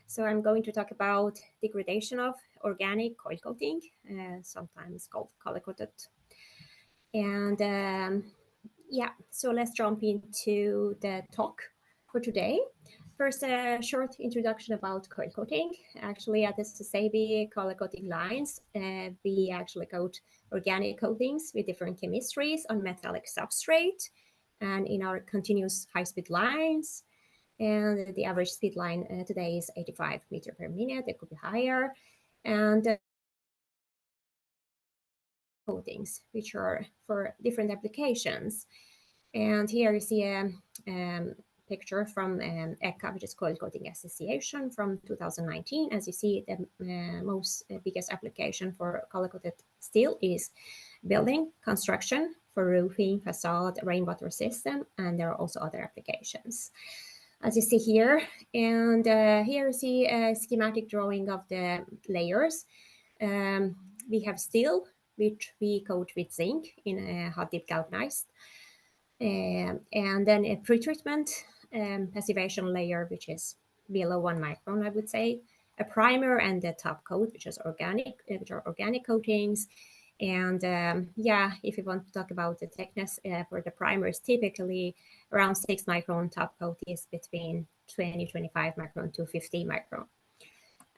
So I'm going to talk about degradation of organic coil coating, sometimes called color coated. And yeah, so let's jump into the talk for today. First, a short introduction about coil coating. Actually, at the SSAB color coating lines, we actually coat organic coatings with different chemistries on metallic substrate. And in our continuous high-speed lines, and the average speed line today is 85 meters per minute. It could be higher. And coatings, which are for different applications. And here you see a picture from ECA, which is Coil Coating Association from 2019. As you see, the biggest application for color-coated steel is building, construction, for roofing, facade, rainwater system, and there are also other applications. As you see here, and here you see a schematic drawing of the layers. We have steel, which we coat with zinc in a hot dip galvanized. And then a pretreatment passivation layer, which is below 1 micron, I would say. A primer and the top coat, which are organic coatings. And yeah, if you want to talk about the thickness for the primers, typically around 6 micron, top coat is between 20-25 micron to 50 micron.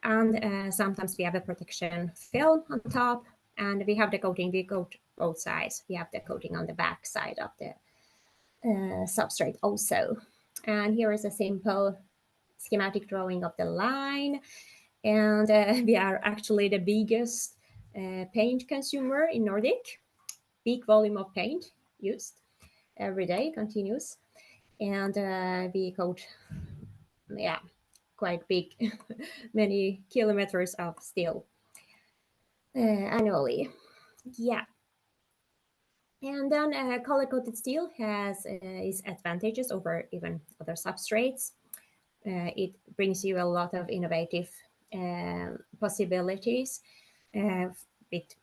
And sometimes we have a protection film on top, and we have the coating, we coat both sides. We have the coating on the back side of the substrate also. And here is a simple schematic drawing of the line. And we are actually the biggest paint consumer in Nordic. Big volume of paint used every day, continuous. And we coat, yeah, quite big, many kilometers of steel annually. Yeah. And then color-coated steel has its advantages over even other substrates. It brings you a lot of innovative possibilities with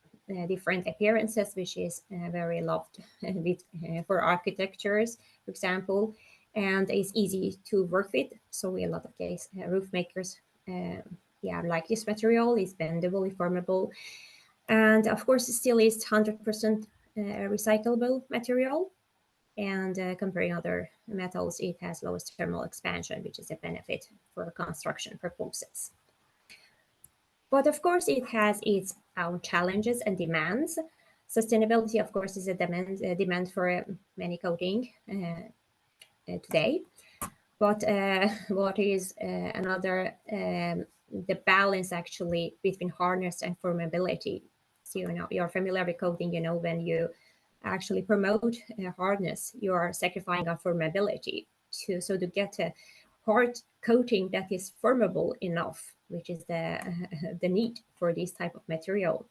different appearances, which is very loved with, for architectures, for example, and it's easy to work with. So a lot of roof makers like this material. It's bendable, it's formable, and of course steel is 100% recyclable material, and comparing other metals, it has lowest thermal expansion, which is a benefit for construction purposes. But of course, it has its own challenges and demands. Sustainability, of course, is a demand for many coating today. But what is another, the balance actually between hardness and formability. So, you're familiar with coating, when you actually promote hardness, you are sacrificing on formability so to get a hard coating that is formable enough, which is the need for this type of material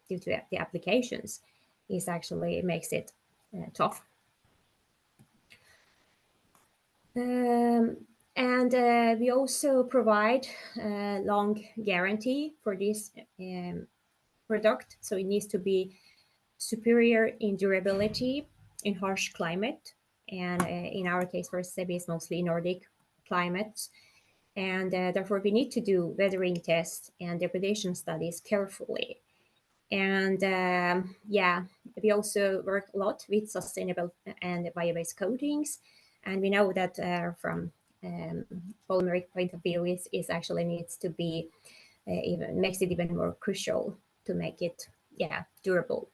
due to the applications, is actually makes it tough. And we also provide a long guarantee for this product, so it needs to be superior in durability in harsh climate, and in our case for SSAB is mostly Nordic climates, and therefore we need to do weathering tests and degradation studies carefully. And yeah, we also work a lot with sustainable and bio-based coatings, and we know that from polymeric point of view is actually needs to be makes it even more crucial to make it durable.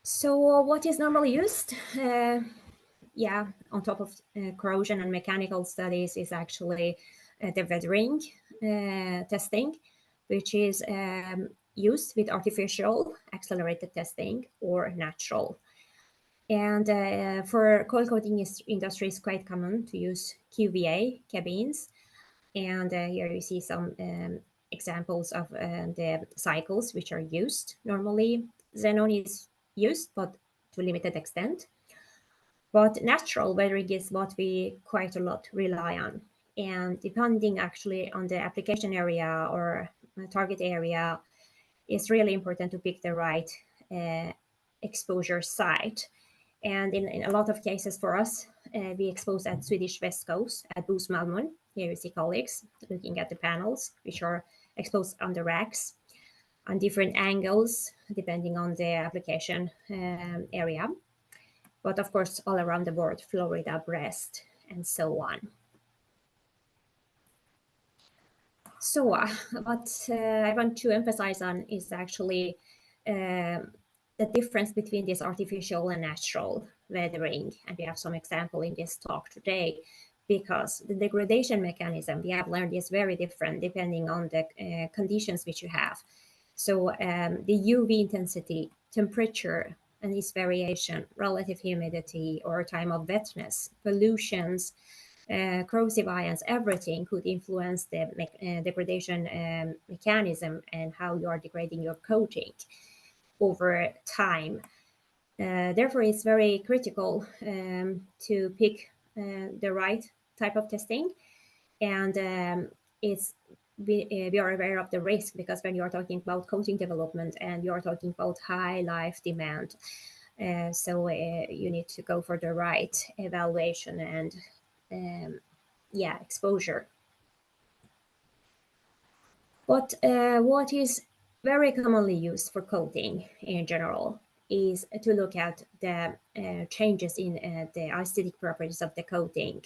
So what is normally used? On top of corrosion and mechanical studies is actually the weathering testing, which is used with artificial accelerated testing or natural. And for coil coating industry, it's quite common to use QVA cabins. And here you see some examples of the cycles which are used normally. Xenon is used, but to a limited extent. But natural weathering is what we quite a lot rely on. And depending actually on the application area or target area, it's really important to pick the right exposure site. And in a lot of cases for us, we expose at Swedish West Coast at Boost Malmön. Here you see colleagues looking at the panels, which are exposed on the racks on different angles, depending on the application area. But of course, all around the world, Florida, Brest, and so on. So what I want to emphasize on is actually the difference between this artificial and natural weathering. And we have some example in this talk today, because the degradation mechanism we have learned is very different depending on the conditions which you have. So the UV intensity, temperature, and its variation, relative humidity or time of wetness, pollutions, corrosive ions, everything could influence the degradation mechanism and how you are degrading your coating over time. Therefore, it's very critical to pick the right type of testing. And we are aware of the risk, because when you are talking about coating development and you are talking about high life demand, so you need to go for the right evaluation and exposure. But what is very commonly used for coating in general is to look at the changes in the aesthetic properties of the coating,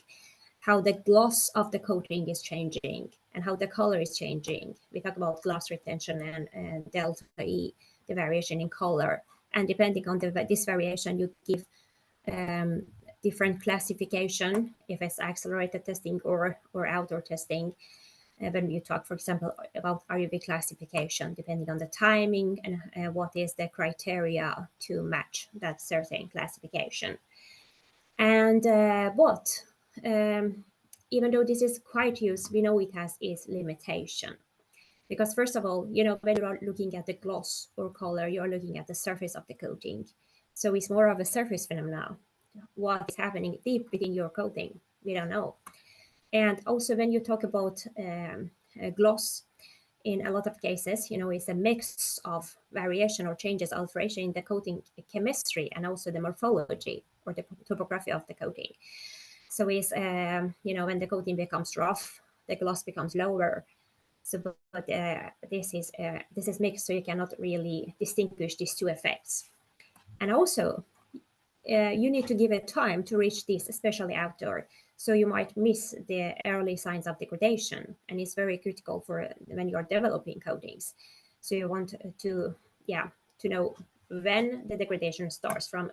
how the gloss of the coating is changing and how the color is changing. We talk about gloss retention and delta E, the variation in color. And depending on this variation, you give different classification, if it's accelerated testing or outdoor testing. When you talk, for example, about RUV classification, depending on the timing and what is the criteria to match that certain classification. And even though this is quite used, we know it has its limitation. Because first of all, you know, when you are looking at the gloss or color, you're looking at the surface of the coating. So it's more of a surface phenomenon. What is happening deep within your coating, we don't know. And also when you talk about gloss, in a lot of cases, you know, it's a mix of variation or changes, alteration in the coating chemistry and also the morphology or the topography of the coating. So it's, you know, when the coating becomes rough, the gloss becomes lower. So, but this is mixed, so you cannot really distinguish these two effects. And also, you need to give it time to reach this, especially outdoor. So you might miss the early signs of degradation, and it's very critical for when you are developing coatings. So you want to know when the degradation starts from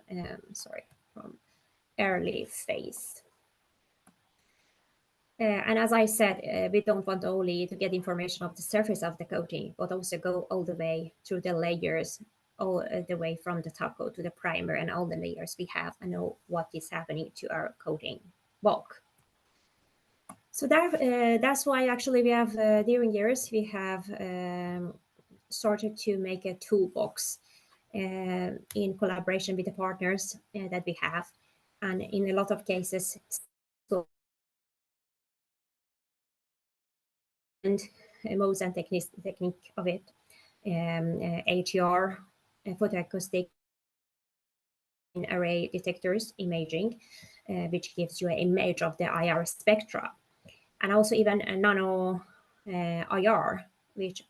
early phase. And as I said, we don't want only to get information of the surface of the coating, but also go all the way through the layers, all the way from the top coat to the primer and all the layers we have, and know what is happening to our coating bulk. So that's why actually we have, during years, we have started to make a toolbox in collaboration with the partners that we have. And in a lot of cases, and modes and technique of it, ATR, photoacoustic array detectors imaging, which gives you an image of the IR spectra, and also even a nano IR, which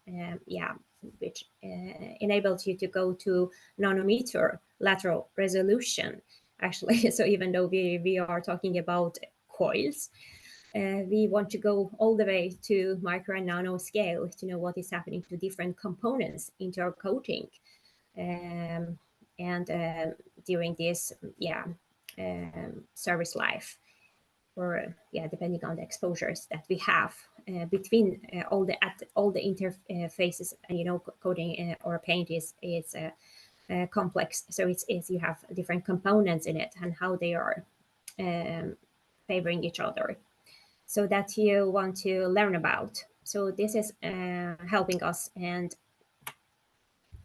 enables you to go to nanometer lateral resolution, actually. So even though we are talking about coils, we want to go all the way to micro and nano scale to know what is happening to different components into our coating. During this service life, or depending on the exposures that we have between all the interfaces, and you know, coating or paint is complex, so it's you have different components in it and how they are favoring each other, so that you want to learn about. So this is helping us. And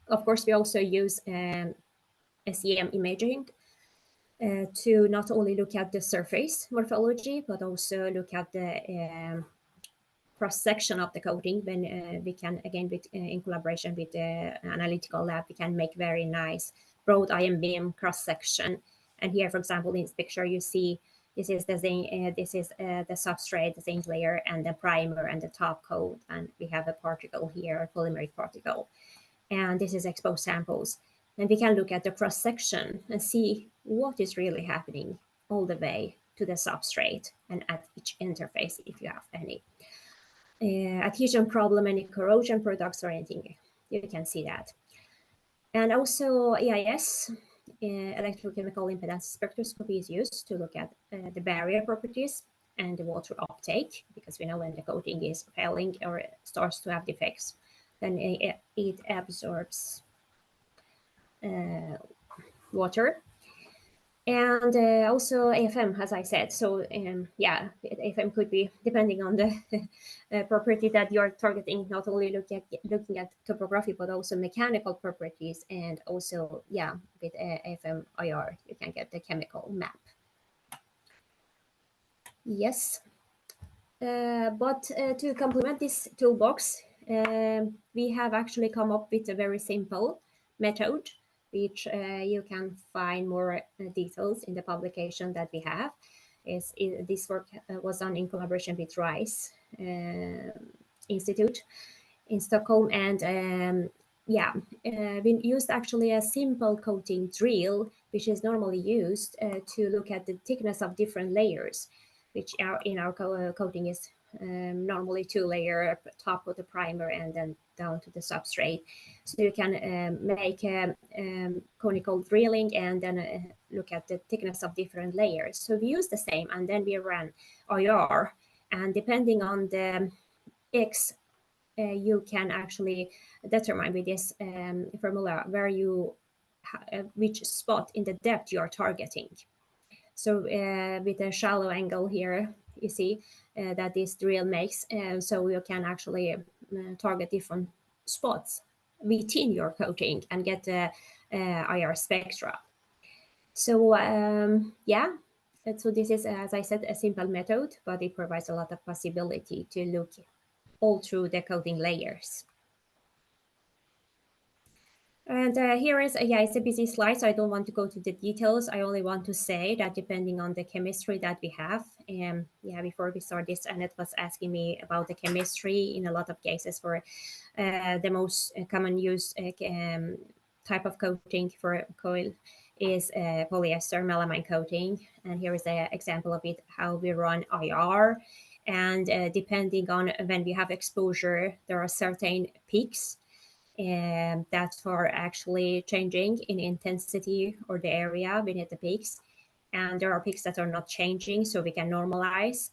of course we also use SEM imaging to not only look at the surface morphology, but also look at the cross-section of the coating. When we can, again, in collaboration with the analytical lab, we can make very nice broad ion beam cross-section And here, for example, in this picture, you see this is the zinc, the substrate, the zinc layer, and the primer and the top coat, and we have a particle here, a polymeric particle, and this is exposed samples. And we can look at the cross section and see what is really happening all the way to the substrate and at each interface if you have any adhesion problem, any corrosion products or anything. You can see that. And also EIS, electrochemical impedance spectroscopy, is used to look at the barrier properties and the water uptake, because we know when the coating is failing or starts to have defects, then it absorbs water. And also AFM, as I said. So yeah, AFM could be, depending on the property that you're targeting, not only looking at topography, but also mechanical properties. And also, yeah, with AFM IR, you can get the chemical map. Yes. But to complement this toolbox, we have actually come up with a very simple method, which you can find more details in the publication that we have. This work was done in collaboration with Rice Institute in Stockholm, and yeah, we used actually a simple coating drill, which is normally used to look at the thickness of different layers, which are in our coating is normally 2-layer, top of the primer and then down to the substrate. So you can make a conical drilling and then look at the thickness of different layers. So we use the same, and then we ran IR, and depending on the X, you can actually determine with this formula where you which spot in the depth you are targeting. So with a shallow angle here, you see that this drill makes, so you can actually target different spots within your coating and get the IR spectra. So yeah, so this is, as I said, a simple method, but it provides a lot of possibility to look all through the coating layers. And here is, yeah, it's a busy slide, so I don't want to go to the details. I only want to say that depending on the chemistry that we have, yeah, before we start this, Annette was asking me about the chemistry in a lot of cases for the most common use type of coating for coil is polyester melamine coating. And here is an example of it, how we run IR. And depending on when we have exposure, there are certain peaks that are actually changing in intensity or the area beneath the peaks. And there are peaks that are not changing, so we can normalize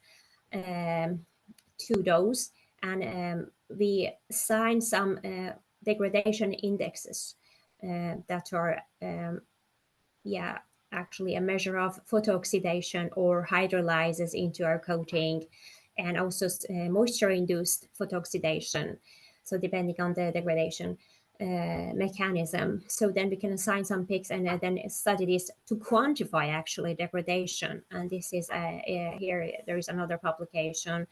to those. And we assign some degradation indexes that are, yeah, actually a measure of photooxidation or hydrolysis into our coating, and also moisture-induced photooxidation. So depending on the degradation mechanism. So then we can assign some peaks and then study this to quantify actually degradation. And this is here, there is another publication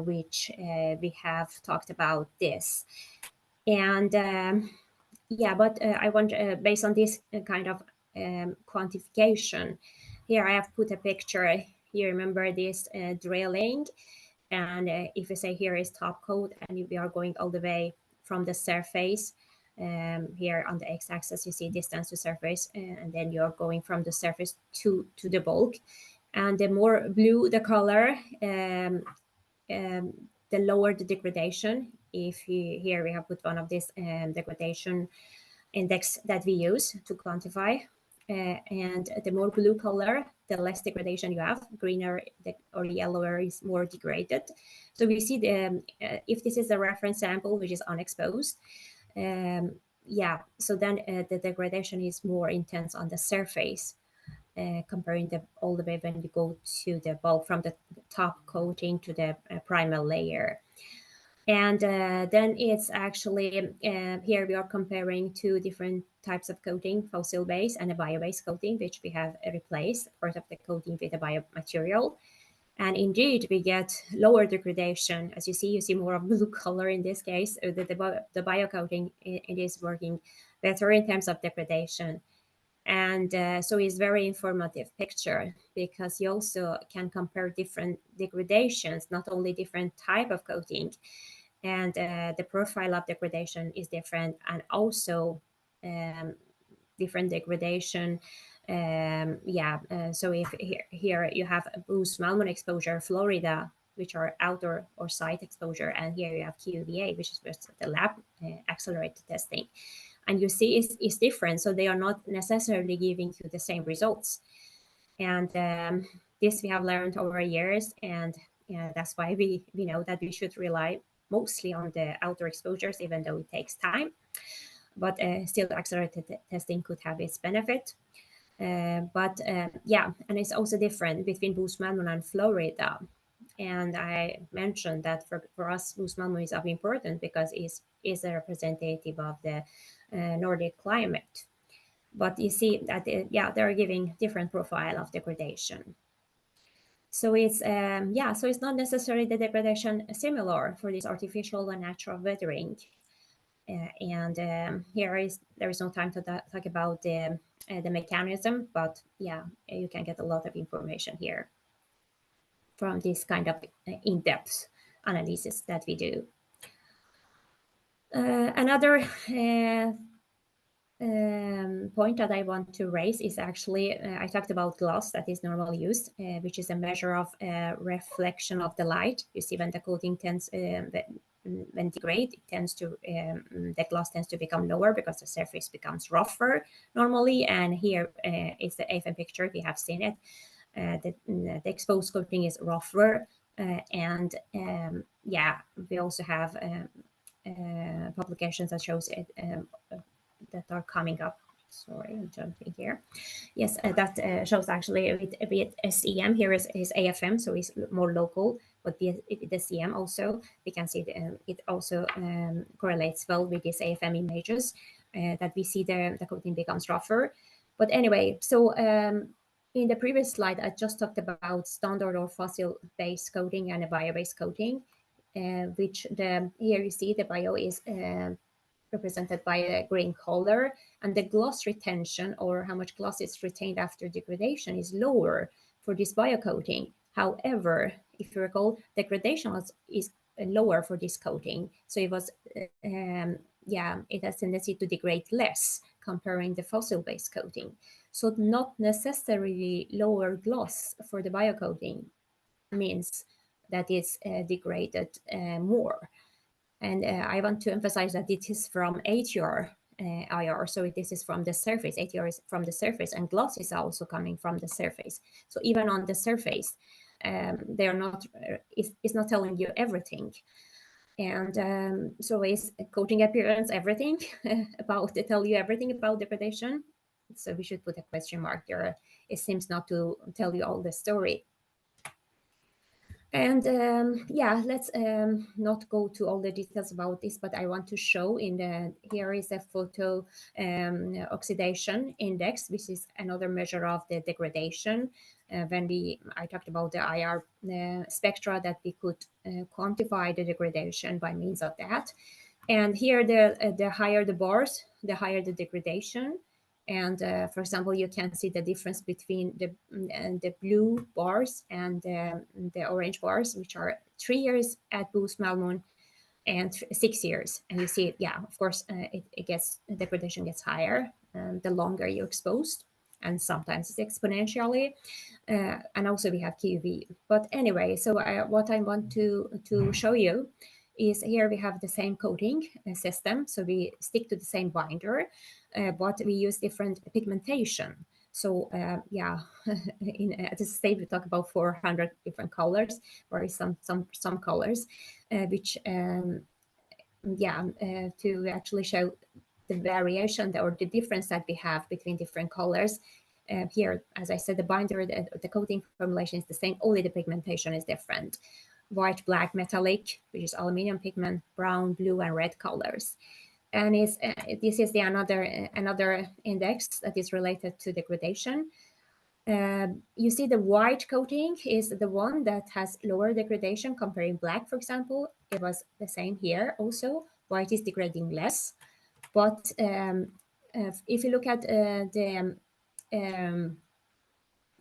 which we have talked about this. And yeah, but I want, based on this kind of quantification, here I have put a picture. You remember this drilling, and if we say here is top coat, and we are going all the way from the surface, here on the x-axis you see distance to surface, and then you're going from the surface to the bulk, and the more blue the color, the lower the degradation. If you, here we have put one of this degradation index that we use to quantify, and the more blue color, the less degradation you have. Greener or yellower is more degraded. So we see the if this is a reference sample which is unexposed, yeah, so then the degradation is more intense on the surface, comparing all the way when you go to the bulk, from the top coating to the primer layer. And then it's actually, here we are comparing two different types of coating, fossil-based and a bio-based coating, which we have replaced part of the coating with a biomaterial. And indeed, we get lower degradation. As you see more of blue color in this case. The bio coating, it is working better in terms of degradation. And so it's very informative picture, because you also can compare different degradations, not only different type of coating, and the profile of degradation is different, and also different degradation. So if here you have Boost Malmon exposure, Florida, which are outdoor or site exposure, and here you have QVA, which is just the lab accelerated testing, and you see it's different. So they are not necessarily giving you the same results, and this we have learned over years, and that's why we know that we should rely mostly on the outdoor exposures, even though it takes time. But still, accelerated testing could have its benefit. Yeah, and it's also different between Boost Malmon and Florida. And I mentioned that for us, Boost Malmon is of important because it is a representative of the Nordic climate. But you see that, they're giving different profile of degradation. So it's so it's not necessarily the degradation similar for this artificial and natural weathering. There is no time to talk about the mechanism, but yeah, you can get a lot of information here from this kind of in-depth analysis that we do. Another point that I want to raise is actually, I talked about gloss that is normally used, which is a measure of reflection of the light. You see when the coating tends, when degrade, it tends to, the gloss tends to become lower because the surface becomes rougher normally. And here is the AFM picture, we have seen it. The exposed coating is rougher. We also have publications that shows it that are coming up. Sorry, I'm jumping here. Yes, that shows actually with SEM. Here is AFM, so it's more local, but the SEM also, we can see it also correlates well with these AFM images, that we see the coating becomes rougher. But anyway, so in the previous slide, I just talked about standard or fossil-based coating and a bio-based coating, which here you see the bio is represented by a green color, and the gloss retention, or how much gloss is retained after degradation, is lower for this biocoating. However, if you recall, degradation is lower for this coating, so it was it has tendency to degrade less comparing the fossil-based coating. So not necessarily lower gloss for the biocoating means that it's degraded more. And I want to emphasize that it is from ATR IR, so this is from the surface. ATR is from the surface, and gloss is also coming from the surface. So even on the surface, they are not. It's not telling you everything. And so is coating appearance everything about tell you everything about degradation? So we should put a question mark there. It seems not to tell you all the story. And let's not go to all the details about this, but I want to show here is a photo oxidation index, which is another measure of the degradation. I talked about the IR spectra, that we could quantify the degradation by means of that. And here, the higher the bars, the higher the degradation. And for example, you can see the difference between the blue bars and the orange bars, which are 3 years at Boost Malmon and 6 years. And you see, of course, degradation gets higher the longer you're exposed, and sometimes it's exponentially. And also we have QV. But anyway, so what I want to show you is here we have the same coating system, so we stick to the same binder, but we use different pigmentation. So at this stage we talk about 400 different colors, or some colors, which to actually show the variation or the difference that we have between different colors. Here, as I said, the binder, the coating formulation is the same, only the pigmentation is different. White, black, metallic, which is aluminum pigment, brown, blue, and red colors. And this is another index that is related to degradation. You see the white coating is the one that has lower degradation comparing black, for example. It was the same here also. White is degrading less. But if you look at the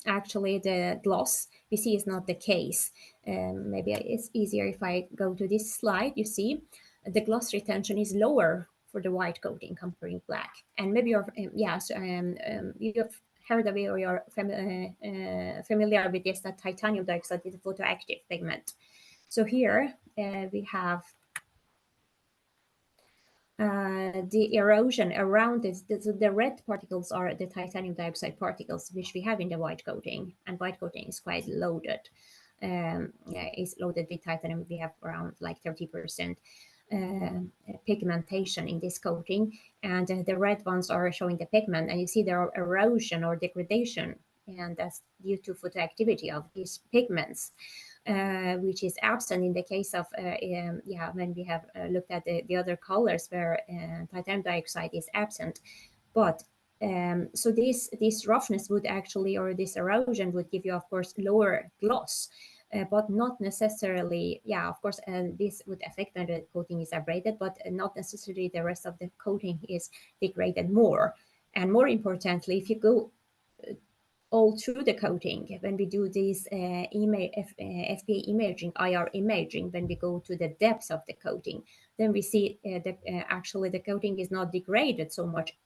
actually the gloss we see is not the case. Maybe it's easier if I go to this slide. You see the gloss retention is lower for the white coating comparing black. And maybe you're, you've heard of it or you're familiar with this, that titanium dioxide is a photoactive pigment. So here we have the erosion around this. The red particles are the titanium dioxide particles, which we have in the white coating, and white coating is quite loaded. Is loaded with titanium. We have around like 30% pigmentation in this coating, and the red ones are showing the pigment, and you see there are erosion or degradation, and that's due to photoactivity of these pigments. Which is absent in the case of when we have looked at the other colors where titanium dioxide is absent. But so this roughness would actually, or this erosion would give you, of course, lower gloss, but not necessarily, of course, this would affect when the coating is abraded, but not necessarily the rest of the coating is degraded more. And more importantly, if you go all through the coating, when we do this FPA imaging, IR imaging, when we go to the depths of the coating, then we see that actually the coating is not degraded so much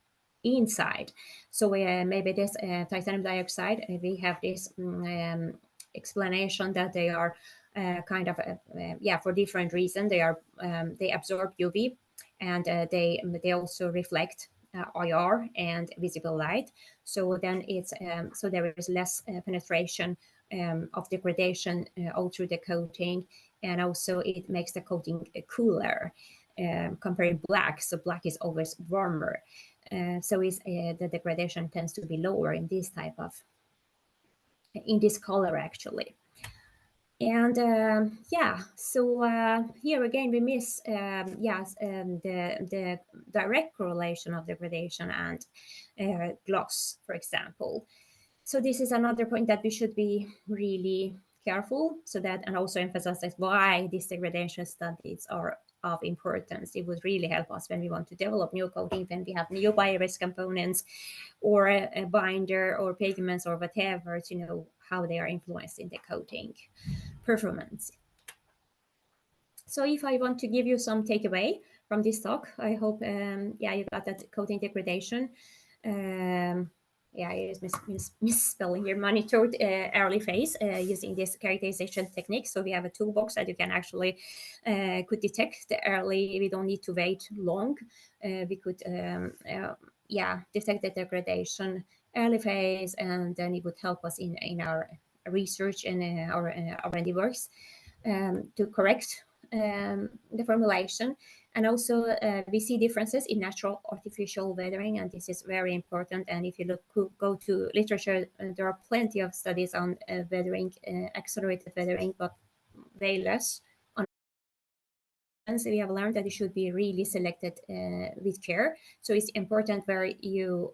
inside. So maybe this titanium dioxide, we have this explanation that they are kind of for different reasons. They absorb UV, and they also reflect IR and visible light. So then it's so there is less penetration of degradation all through the coating, and also it makes the coating cooler compared to black. So black is always warmer. So the degradation tends to be lower in this type of, in this color actually. And so here again we miss the direct correlation of degradation and gloss, for example. So this is another point that we should be really careful, so that, and also emphasize why these degradation studies are of importance. It would really help us when we want to develop new coating, when we have new bio-based components or a binder or pigments or whatever, to know how they are influenced in the coating performance. So if I want to give you some takeaway from this talk, I hope you got that coating degradation. I use misspelling here, monitored early phase using this characterization technique. So we have a toolbox that you can actually could detect early. We don't need to wait long. We could detect the degradation early phase, and then it would help us in our research and our R&D works to correct the formulation. And also we see differences in natural artificial weathering, and this is very important. And if you go to literature, there are plenty of studies on weathering, accelerated weathering, but way less on. So we have learned that it should be really selected with care. So it's important where you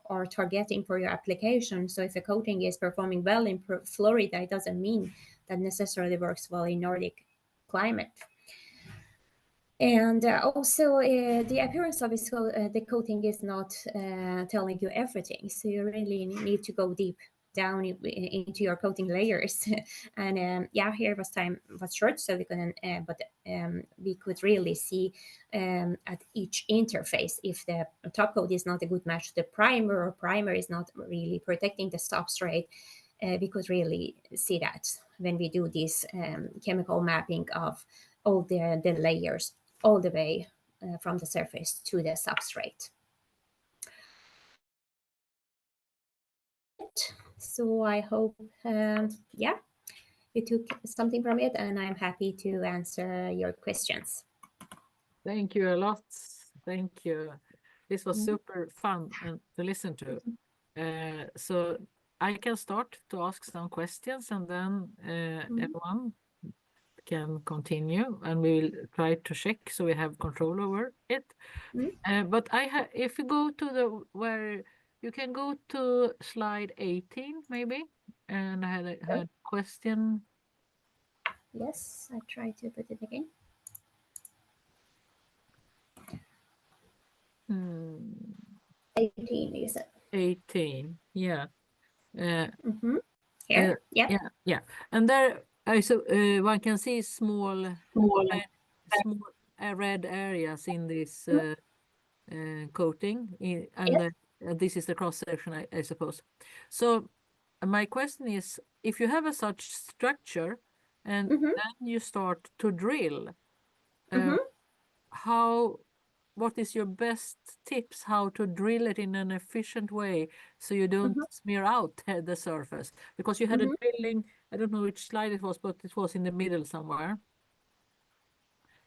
are targeting for your application. So if a coating is performing well in Florida, it doesn't mean that necessarily works well in Nordic climate. And also the appearance of the coating is not telling you everything. So you really need to go deep down into your coating layers. And here time was short, so we couldn't, but we could really see at each interface if the top coat is not a good match to the primer, or primer is not really protecting the substrate. We could really see that when we do this chemical mapping of all the layers, all the way from the surface to the substrate. So I hope, you took something from it, and I'm happy to answer your questions. Thank you a lot. Thank you. This was super fun to listen to. So I can start to ask some questions, and then everyone can continue, and we will try to check so we have control over it. But if you go to where you can go to slide 18 maybe, and I had a question. Yes, I try to put it again. 18, you said. 18. Yeah. Mm-hmm. Here. Yep. Yeah. And there, so one can see small, small red areas in this coating, and Yes. this is the cross section, I suppose. So my question is, if you have a such structure and Mm-hmm. then you start to drill, Mm-hmm. what is your best tips how to drill it in an efficient way so you don't Mm-hmm. smear out the surface? Because you had a Mm-hmm. drilling, I don't know which slide it was, but it was in the middle somewhere.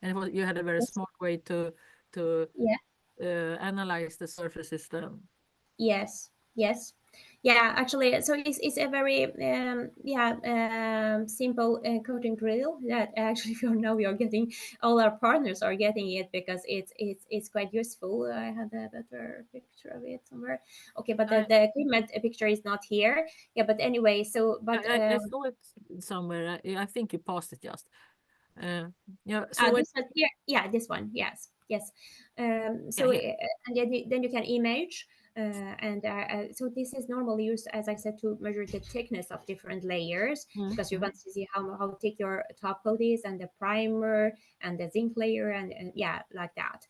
And you had a very Yes. smart way to Yeah. analyze the surfaces then. Yes. Yes. Yeah, actually, so it's a very simple coating drill that actually if you know you're getting, all our partners are getting it because it's quite useful. I had a better picture of it somewhere. Okay, but the equipment picture is not here. Yeah, but anyway, so but I saw it somewhere. I think you passed it just. Yeah. So this one here, yeah, this one, yes, yes. yeah, So here. and then you can image, so this is normally used, as I said, to measure the thickness of different layers because you want to see how thick your top coat is and the primer and the zinc layer and yeah, like that.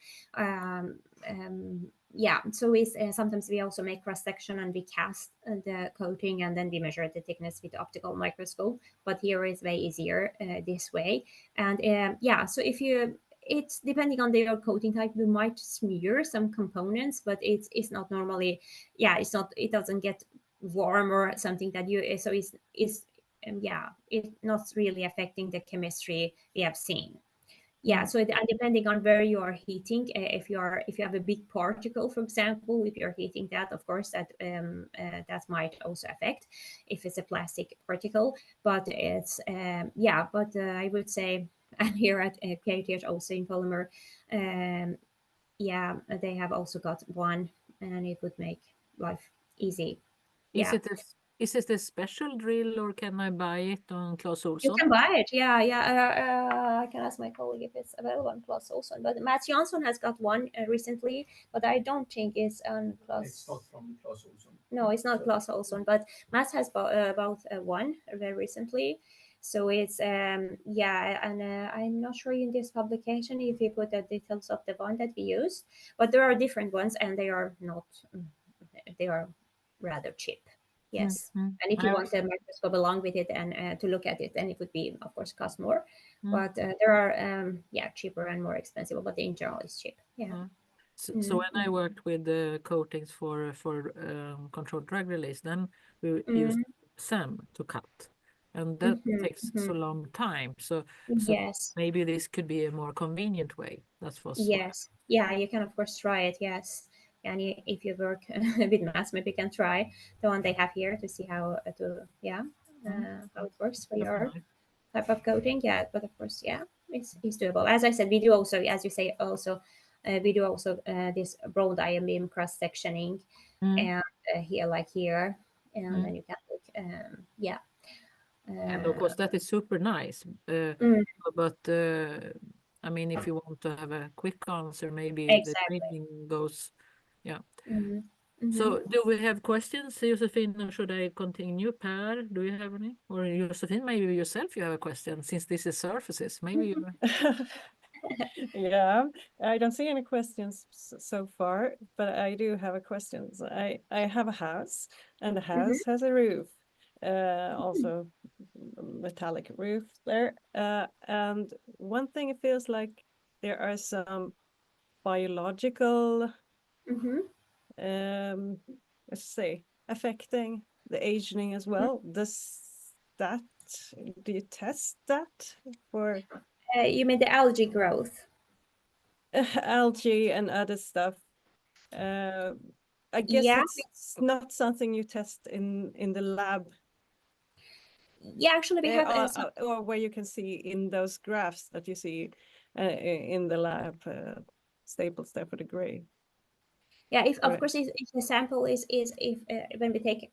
Yeah, so we sometimes we also make cross section and we cast the coating and then we measure the thickness with the optical microscope. But here is way easier this way. And yeah, so if you, it's depending on your coating type, you might smear some components, but it's not normally, yeah, it doesn't get warm or something that you, so it's yeah, it's not really affecting the chemistry we have seen. Yeah, so and depending on where you are heating, if you have a big particle, for example, if you're heating that, of course, that might also affect if it's a plastic particle. But it's yeah, but I would say, and here at KTH also in polymer, yeah, they have also got one, and it would make life easy. Yeah. Is it a special drill or can I buy it on Clas You Ohlson? can buy it, yeah, yeah. I can ask my colleague if it's available on Plus also. But Mats Jansson has got one recently, but I don't think it's on Plus. It's not from Clas Ohlson. No, it's not Plus Olson, but Mats has bought one very recently. So it's yeah, and I'm not sure in this publication if we put the details of the one that we use, but there are different ones, and they are not, they are rather cheap. Yes. And if you want a microscope along with it and to look at it, then it would be, of course, cost more. But there are yeah, cheaper and more expensive, but in general, it's cheap. Yeah. So when I worked with the coatings for controlled drug release, then we used SAM to cut, and that takes so long time. So Yes. maybe this could be a more convenient way. That's what. Yes. Yeah, you can of course try it. Yes. And if you work with mass, maybe you can try the one they have here to see how how it works for your Definitely. type of coating. Yeah, but of course, yeah, it's doable. As I said, we do also, as you say, also we do also this broad ion beam cross sectioning, and here like here, and then you can look. Yeah. And of course, that is super nice. But I mean, if you want to have a quick answer, maybe the Exactly. training goes, yeah. Mm-hmm. So do we have questions, Josephine, or should I continue? Per, do you have any? Or Josephine, maybe yourself you have a question, since this is surfaces. Maybe you... Yeah, I don't see any questions so far, but I do have a question. I have a house, and the house has a roof, also metallic roof there. And one thing, it feels like there are some biological, let's say, affecting the aging as well. Do you test that for You mean the algae growth? algae and other stuff? I guess Yeah. it's not something you test in the lab. Yeah, actually, we have Or where you can see in those graphs that you see in the lab, staples there for the gray. yeah. If of Right. course, if the sample is if when we take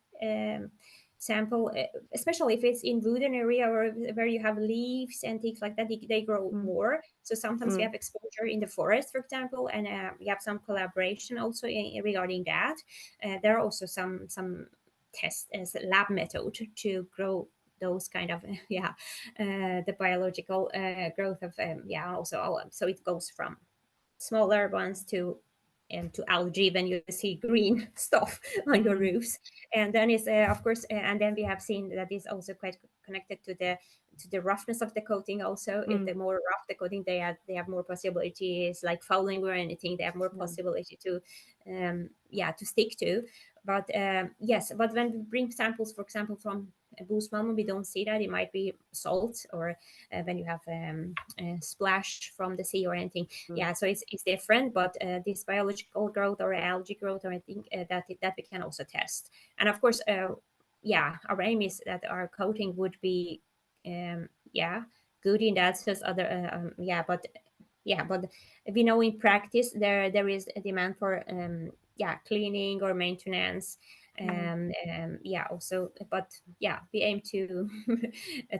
sample, especially if it's in wooden area or where you have leaves and things like that, they grow more. So sometimes we have exposure in the forest, for example, and we have some collaboration also regarding that. There are also some tests as a lab method to grow those kind of the biological growth of also so it goes from smaller ones to algae when you see green stuff on your roofs. And then it's of course and then we have seen that is also quite connected to the roughness of the coating also. If the more rough the coating, they have more possibilities like fouling or anything, they have more possibility to to stick to. But yes, but when we bring samples, for example, from Boesmalmen, we don't see that. It might be salt or when you have a splash from the sea or anything. Yeah, so it's different. But this biological growth or algae growth, or I think that we can also test. And of course, our aim is that our coating would be good in that. Just other but we know in practice there is a demand for cleaning or maintenance. Also, but we aim to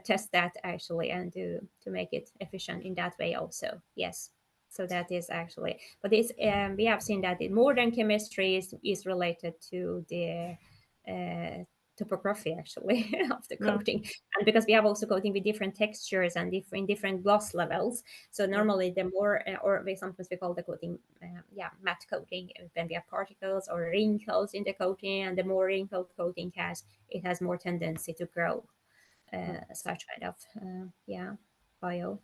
test that actually and to make it efficient in that way also. Yes, so that is actually, but it's we have seen that more than chemistry is related to the topography actually of the coating. And because we have also coating with different textures and different gloss levels, so normally the more or sometimes we call the coating matte coating when we have particles or wrinkles in the coating, and the more wrinkled coating it has more tendency to grow such kind of bio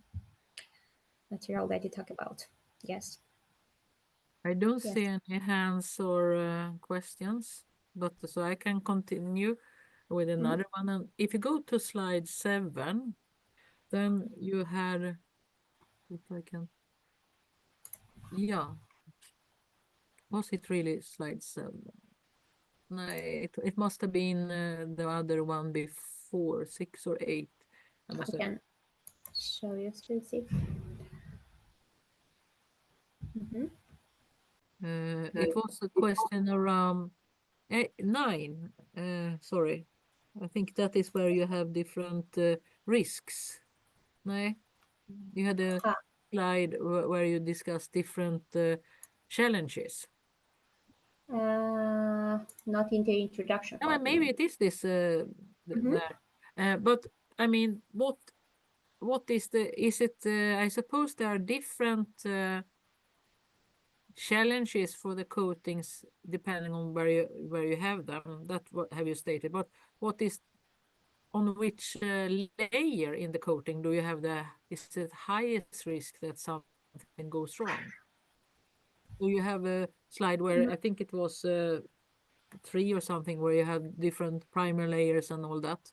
material that you talk about. Yes. I don't see any hands or questions, but so I can continue with another one. And if you go to slide 7, then you had, if I can, was it really slide 7? No, it must have been the other one before, 6 or 8. I can show you, Susie. It was a question around 9. Sorry, I think that is where you have different risks. No, you had a slide where you discussed different challenges. Not in the introduction. No, maybe it is this there. But I mean, what is it? I suppose there are different challenges for the coatings depending on where you have them. That what have you stated? But what is on which layer in the coating do you have is it highest risk that something goes wrong? Do you have a slide where I think it was 3 or something where you have different primer layers and all that?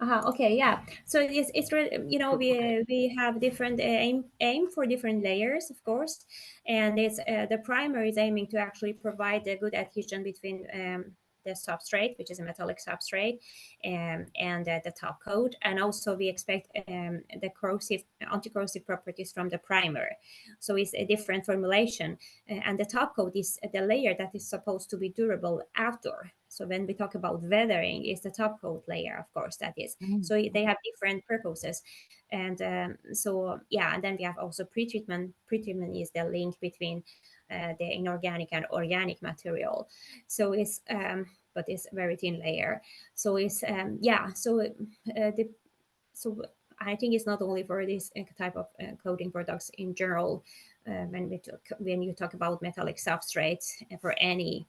Okay, yeah. So it's we have different aim for different layers, of course, and it's the primer is aiming to actually provide a good adhesion between the substrate, which is a metallic substrate, and the top coat, and also we expect the anti-corrosive properties from the primer. So it's a different formulation, and the top coat is the layer that is supposed to be durable outdoor. So when we talk about weathering, it's the top coat layer, of course, that is. So they have different purposes. And and then we have also pretreatment. Pretreatment is the link between the inorganic and organic material. So it's, but it's a very thin layer. So it's, so I think it's not only for this type of coating products in general. When you talk about metallic substrates for any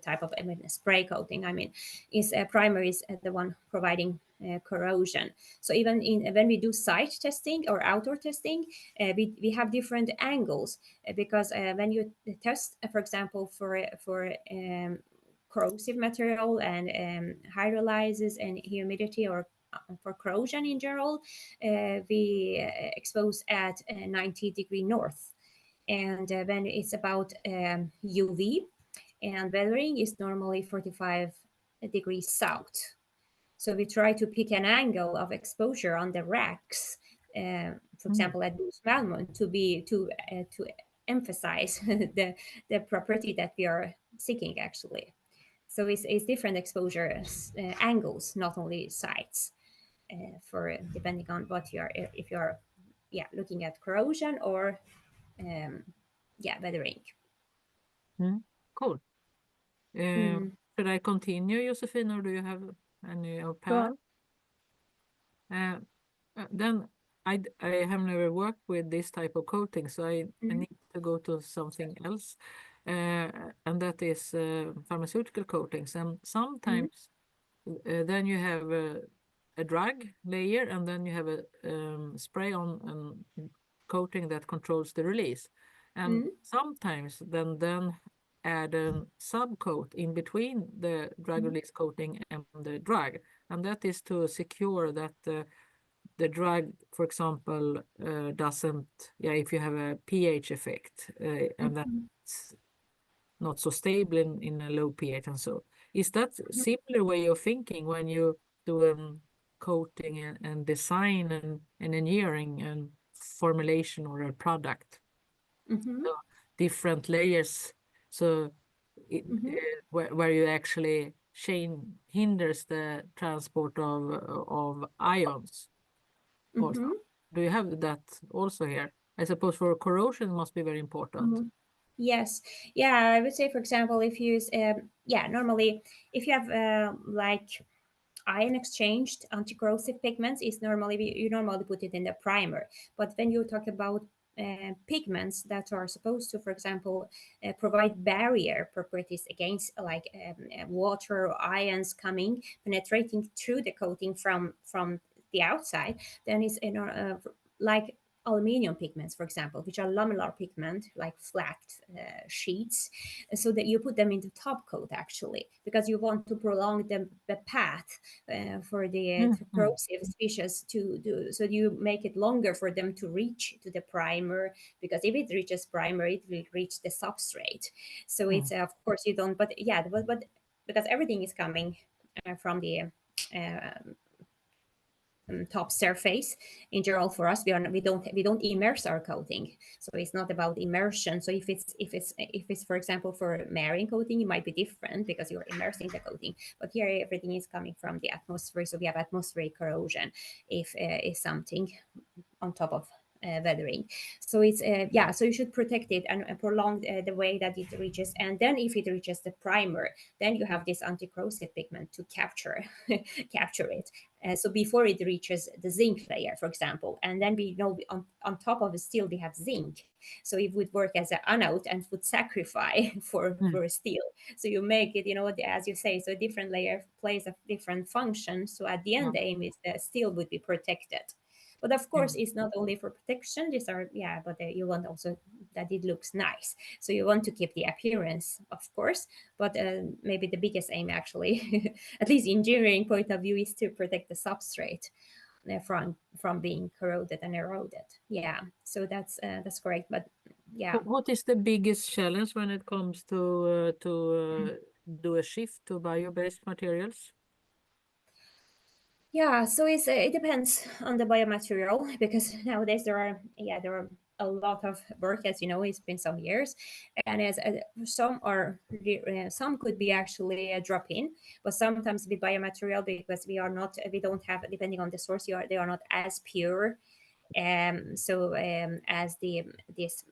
type of spray coating, I mean, is primer is the one providing corrosion. So even when we do site testing or outdoor testing, we have different angles because when you test, for example, for corrosive material and hydrolysis and humidity or for corrosion in general, we expose at 90° north. And when it's about UV, and weathering is normally 45 degrees south. So we try to pick an angle of exposure on the racks, for example, at Boesmalmen, to emphasize the property that we are seeking actually. So it's different exposure angles, not only sites, for depending on what you are, if you are looking at corrosion or weathering. Cool. Should I continue, Josephine, or do you have any Go Per? on. Then I have never worked with this type of coating, so I need to go to something else, and that is pharmaceutical coatings. And sometimes then you have a drug layer, and then you have a spray on coating that controls the release. And sometimes then add a subcoat in between the drug release coating and the drug, and that is to secure that the drug, for example, doesn't, if you have a pH effect, and that's not so stable in a low pH and so. Is that similar way of thinking when you do coating and design and engineering and formulation or a product? So different layers, so where you actually hinders the transport of ions. Also. Do you have that also here? I suppose for corrosion must be very important. Yes, yeah, I would say, for example, if you use normally if you have like ion exchanged anti-corrosive pigments, is normally you normally put it in the primer. But when you talk about pigments that are supposed to, for example, provide barrier properties against like water or ions coming penetrating through the coating from the outside, then it's like aluminium pigments, for example, which are lamellar pigment, like flat sheets, so that you put them in the top coat actually, because you want to prolong the path for the corrosive species to do. So you make it longer for them to reach to the primer, because if it reaches primer, it will reach the substrate. So it's of course you don't, but because everything is coming from the top surface in general. For us, we don't immerse our coating, so it's not about immersion. So if it's for example for marine coating, it might be different because you're immersing the coating, but here everything is coming from the atmosphere, so we have atmospheric corrosion if something on top of weathering. So it's so you should protect it and prolong the way that it reaches, and then if it reaches the primer, then you have this anti-corrosive pigment to capture it. So before it reaches the zinc layer, for example, and then we know on top of it still we have zinc, so it would work as an anode and would sacrifice for steel. So you make it, as you say, so a different layer plays a different function. So at the end, the aim is that steel would be protected. But of course, it's not only for protection. These are, but you want also that it looks nice. So you want to keep the appearance, of course, but maybe the biggest aim actually, at least engineering point of view, is to protect the substrate from being corroded and eroded. Yeah, so that's correct. But yeah. What is the biggest challenge when it comes to do a shift to bio-based materials? Yeah, so it depends on the biomaterial, because nowadays there are a lot of work, as you know. It's been some years, and as some could be actually a drop-in, but sometimes with biomaterial, because we don't have, depending on the source, they are not as pure, as this.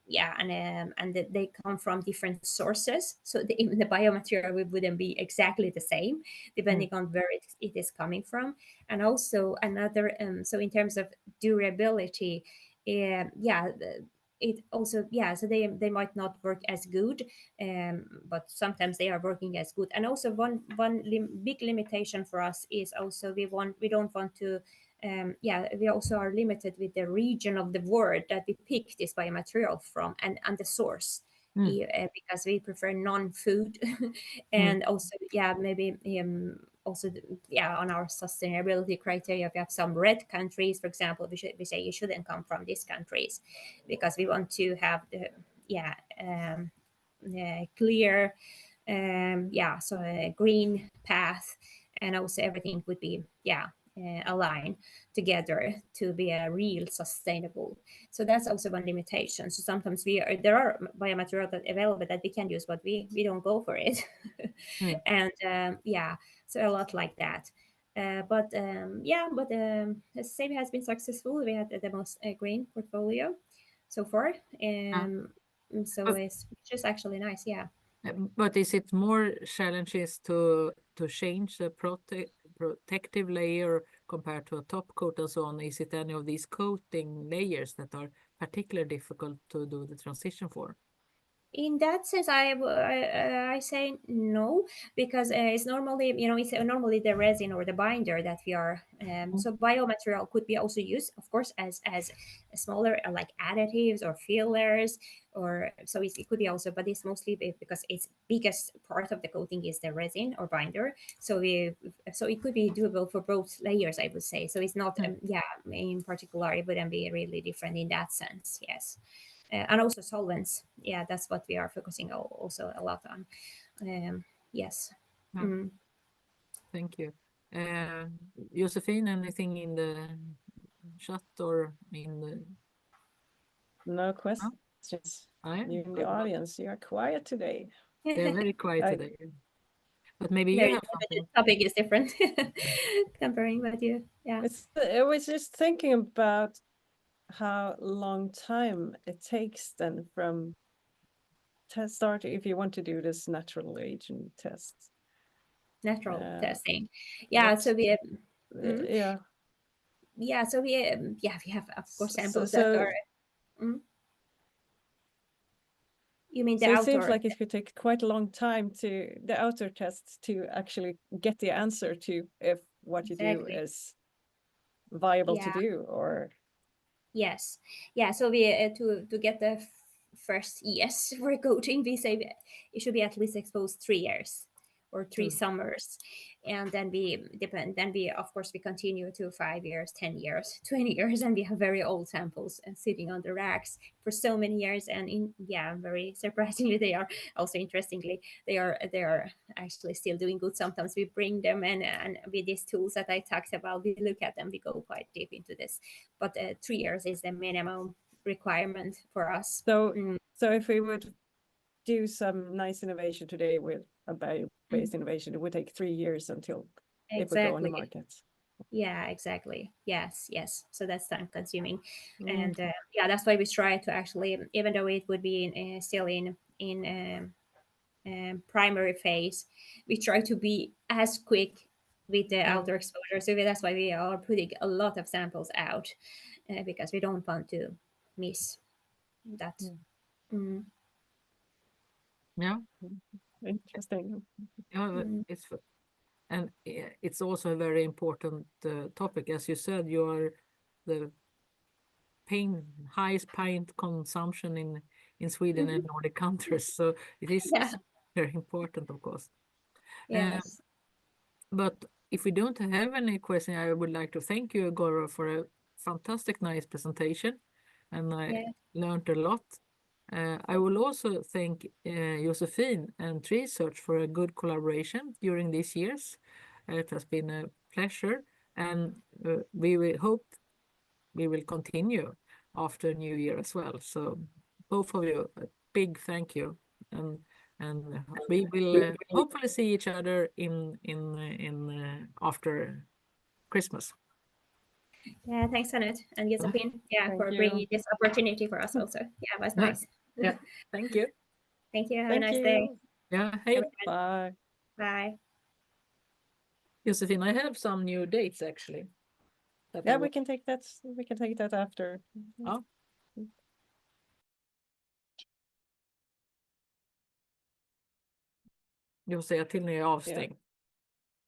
Yeah, and they come from different sources, so even the biomaterial wouldn't be exactly the same depending on where it is coming from. And also another, so in terms of durability, it also, so they might not work as good, but sometimes they are working as good. And also one big limitation for us is also we don't want to we also are limited with the region of the world that we pick this biomaterial from, and the source, because we prefer non-food. And also maybe also on our sustainability criteria, we have some red countries, for example. We say you shouldn't come from these countries, because we want to have the clear so a green path, and also everything would be align together to be a real sustainable. So that's also one limitation. So sometimes there are biomaterial that available that we can use, but we don't go for it. And so a lot like that. But SSAB has been successful. We had the most green portfolio so far. So But- it's just actually nice, yeah. But is it more challenges to change the protective layer compared to a top coat and so on? Is it any of these coating layers that are particularly difficult to do the transition for? In that sense, I say no, because it's normally, it's normally the resin or the binder that we are. So biomaterial could be also used, of course, as smaller like additives or fillers, or so it could be also, but it's mostly because its biggest part of the coating is the resin or binder. So it could be doable for both layers, I would say. So it's not, in particular, it wouldn't be really different in that sense. Yes. And also solvents. Yeah, that's what we are focusing also a lot on. Yes. Thank you. Josephine, anything in the chat or in the... No questions. You in the audience, you are quiet today. They're very quiet today. But maybe you have something. The topic is different comparing with you. Yeah. I was just thinking about how long time it takes then from start if you want to do this natural agent test. Natural testing. Yeah. So we have, yeah. So we have of course samples that are. You mean the so outer? It seems like it could take quite a long time to the outer tests to actually get the answer to if what you do is viable to do or. Yes. Yeah. So we to get the first yes for coating, we say it should be at least exposed 3 years or 3 summers, and then we of course we continue to 5 years, 10 years, 20 years, and we have very old samples and sitting on the racks for so many years. And very surprisingly, they are also interestingly they are actually still doing good. Sometimes we bring them and with these tools that I talked about, we look at them, we go quite deep into this, but 3 years is the minimum requirement for us. So if we would do some nice innovation today with a bio-based innovation, it would take 3 years until it would go on the market. Yeah, exactly. Yes. So that's time consuming, and that's why we try to actually, even though it would be still in primary phase, we try to be as quick with the outer exposure. So that's why we are putting a lot of samples out, because we don't want to miss that. Yeah. Interesting. Yeah, it's also a very important topic. As you said, you are the highest paint consumption in Sweden and Nordic countries. So it is very important, of course. Yes. But if we don't have any question, I would like to thank you, Golrokh, for a fantastic, nice presentation. And I learned a lot. I will also thank Josephine and Treesearch for a good collaboration during these years. It has been a pleasure, and we will hope we will continue after New Year as well. So both of you, a big thank you, and we will hopefully see each other in after Christmas. Yeah, thanks, Annette and Josephine. Yeah, for bringing this opportunity for us also. Yeah, it was nice. Yeah, thank you. Thank you. Have a nice day. Yeah, hey. Bye. Bye. Josephine, I have some new dates actually. Yeah, we can take that. We can take that after. Ja. Du får säga till när jag är avstängd.